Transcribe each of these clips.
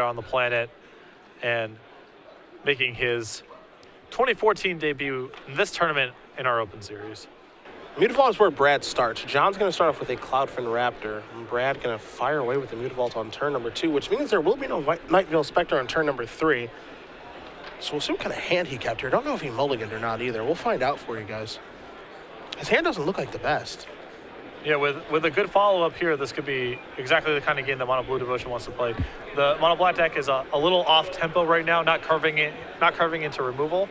on the planet and making his 2014 debut in this tournament in our Open Series. Mutavault is where Brad starts. John's going to start off with a Cloudfin Raptor. And Brad going to fire away with the Mutavault on turn number 2, which means there will be no Night Veil Spectre on turn number 3. So we'll see what kind of hand he kept here. Don't know if he mulliganed or not either. We'll find out for you guys. His hand doesn't look like the best. Yeah, with a good follow-up here, this could be exactly the kind of game that Mono Blue Devotion wants to play. The Mono Black deck is a little off-tempo right now, not carving into removal.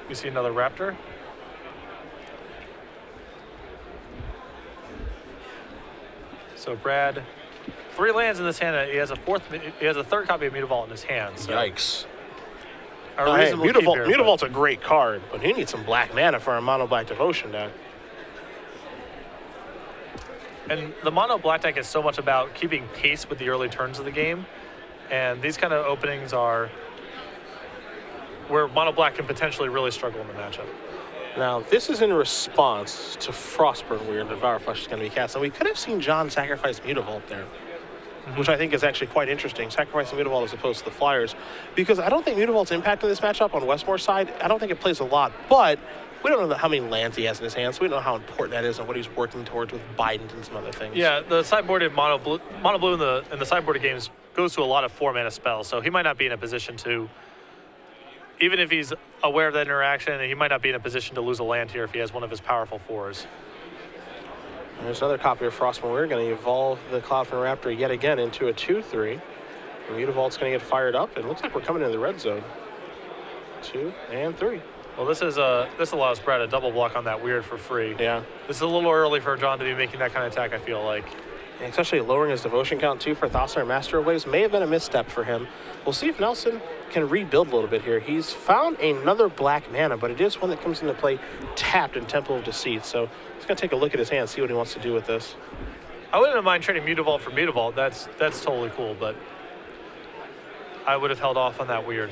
We see another Raptor. So Brad, 3 lands in this hand. He has a third copy of Mutavault in his hand. So Yikes. Hey, Mutavault's a great card, but he needs some black mana for a Mono Black Devotion deck. And the Mono Black deck is so much about keeping pace with the early turns of the game. And these kind of openings are where Mono Black can potentially really struggle in the matchup. Now, this is in response to Frostburn Weird, Devour Flesh is going to be cast. And we could have seen John sacrifice Mutavault there, which I think is actually quite interesting, sacrificing Mutavault as opposed to the Flyers. Because I don't think Mutavault's impact in this matchup on Westmore's side, I don't think it plays a lot. But we don't know how many lands he has in his hands, so we don't know how important that is and what he's working towards with Biden and some other things. Yeah, the sideboard in Mono Blue in the sideboard games goes to a lot of 4-mana spells, so he might not be in a position to, even if he's aware of that interaction, he might not be in a position to lose a land here if he has one of his powerful 4s. There's another copy of Frostmourne. We're going to evolve the Cloudfin Raptor yet again into a 2/3. And Mutavault's going to get fired up. It looks like we're coming into the red zone. 2 and 3. Well, this allows Brad a double block on that Weird for free. Yeah. This is a little early for John to be making that kind of attack, I feel like. And especially lowering his devotion count too for Thassaar Master of Waves may have been a misstep for him. We'll see if Nelson can rebuild a little bit here. He's found another black mana, but it is one that comes into play tapped in Temple of Deceit. So he's going to take a look at his hand, see what he wants to do with this. I wouldn't mind trading Mutavault for Mutavault. That's totally cool, but I would have held off on that Weird.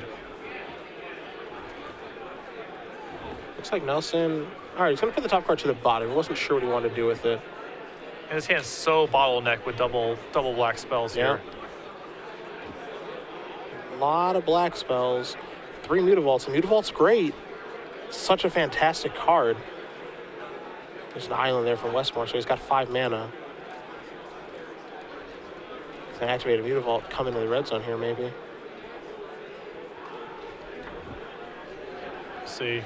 Looks like Nelson, all right, he's going to put the top card to the bottom. He wasn't sure what he wanted to do with it. And his hand's so bottlenecked with double black spells here. A lot of black spells. 3 Mutavaults, and Mutavault's great. Such a fantastic card. There's an island there from Westmore, so he's got 5 mana. He's going to activate a Mutavault, come into the red zone here, maybe. Let's see.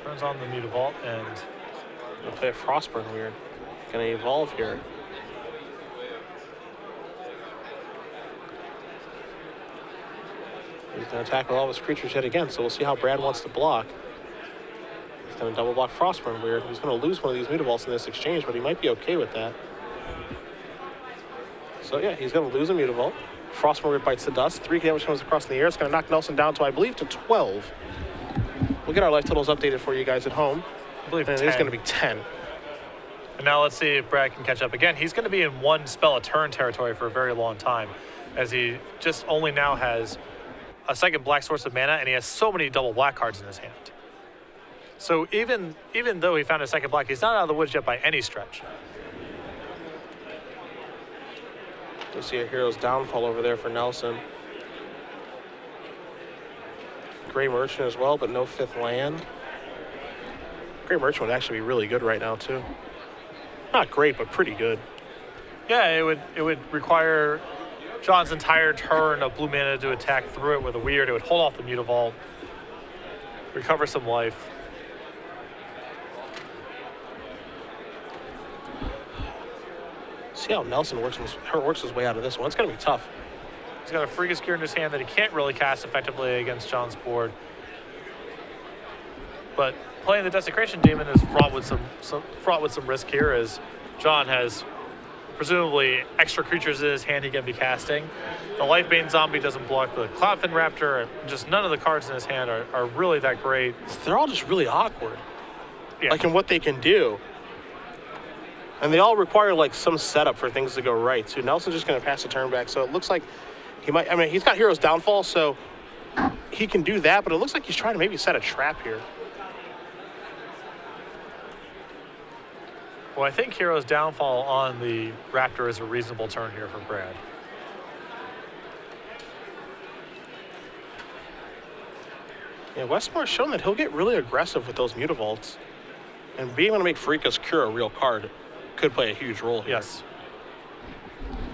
Turns on the Mutavault and We'll play a Frostburn Weird. Going to evolve here. He's going to tackle all of his creatures yet again, so we'll see how Brad wants to block. He's going to double block Frostburn Weird. He's going to lose one of these Mutavaults in this exchange, but he might be okay with that. So yeah, he's going to lose a Mutavault. Frostburn Weird bites the dust. 3 damage comes across in the air. It's going to knock Nelson down to, I believe, to 12. We'll get our life totals updated for you guys at home. I believe and 10. It's going to be 10. And now let's see if Brad can catch up again. He's going to be in 1 spell a turn territory for a very long time, as he just only now has a second black source of mana, and he has so many double black cards in his hand. So even though he found a second black, he's not out of the woods yet by any stretch. You see a Hero's Downfall over there for Nelson. Gray Merchant as well, but no 5th land. Gray Merchant would actually be really good right now too. Not great, but pretty good. Yeah, it would require John's entire turn of blue mana to attack through it with a Weird. It would hold off the Mutavault, recover some life. See how Nelson works his way out of this one. It's going to be tough. He's got a Frigga's Gear in his hand that he can't really cast effectively against John's board. But playing the Desecration Demon is fraught with some risk here, as John has presumably extra creatures in his hand he can be casting. The Lifebane Zombie doesn't block the Cloudfin Raptor, and just none of the cards in his hand are really that great. They're all just really awkward, yeah. Like in what they can do. And they all require like some setup for things to go right. So Nelson's just going to pass the turn back. So it looks like he might, I mean, he's got Hero's Downfall, so he can do that, but it looks like he's trying to maybe set a trap here. Well, I think Hero's Downfall on the Raptor is a reasonable turn here for Brad. Yeah, Westmore's shown that he'll get really aggressive with those Mutavolts. And being able to make Farika's Cure a real card could play a huge role here. Yes.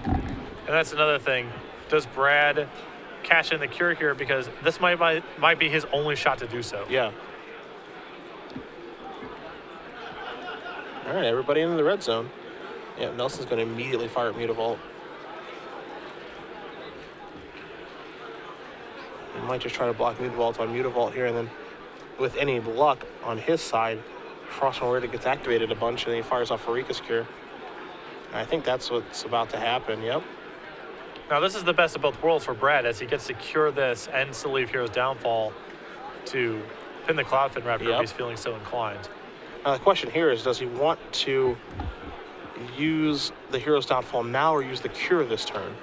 And that's another thing. Does Brad cash in the Cure here? Because this might be his only shot to do so. Yeah. All right, everybody in the red zone. Yeah, Nelson's going to immediately fire at Mutavault. He might just try to block Mutavault on Mutavault here, and then with any luck on his side, Frostmourne Weird gets activated a bunch, and then he fires off Farika's Cure. And I think that's what's about to happen, yep. Now this is the best of both worlds for Brad as he gets to cure this and still leave Hero's Downfall to pin the Cloudfin Raptor if he's feeling so inclined. Now the question here is, does he want to use the Hero's Downfall now or use the Cure this turn?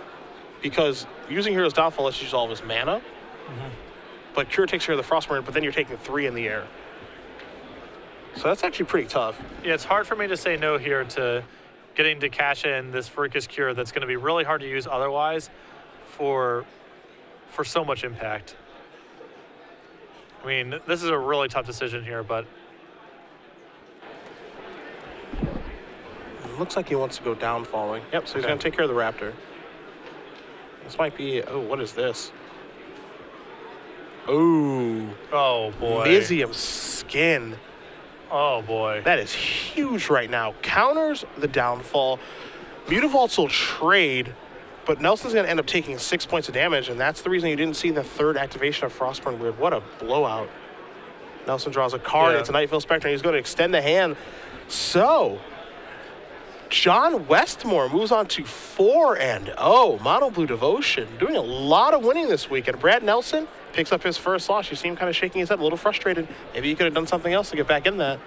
Because using Hero's Downfall lets you use all of his mana, but Cure takes care of the Frostmourne, but then you're taking 3 in the air. So that's actually pretty tough. Yeah, it's hard for me to say no here to getting to cash in this Farika's Cure that's going to be really hard to use otherwise for so much impact. I mean, this is a really tough decision here, but it looks like he wants to go downfalling. Yep, so he's going to take care of the Raptor. This might be, oh, what is this? Ooh. Oh, boy. Mizium Skin. Oh, boy. That is huge right now. Counters the downfall. Mutavaults will trade, but Nelson's going to end up taking 6 points of damage, and that's the reason you didn't see the third activation of Frostmourne Weird. What a blowout. Nelson draws a card. It's a Nightveil Spectre, and he's going to extend the hand. So, John Westmore moves on to 4-0. Mono Blue Devotion doing a lot of winning this week. And Brad Nelson picks up his first loss. You see him kind of shaking his head, a little frustrated. Maybe he could have done something else to get back in that.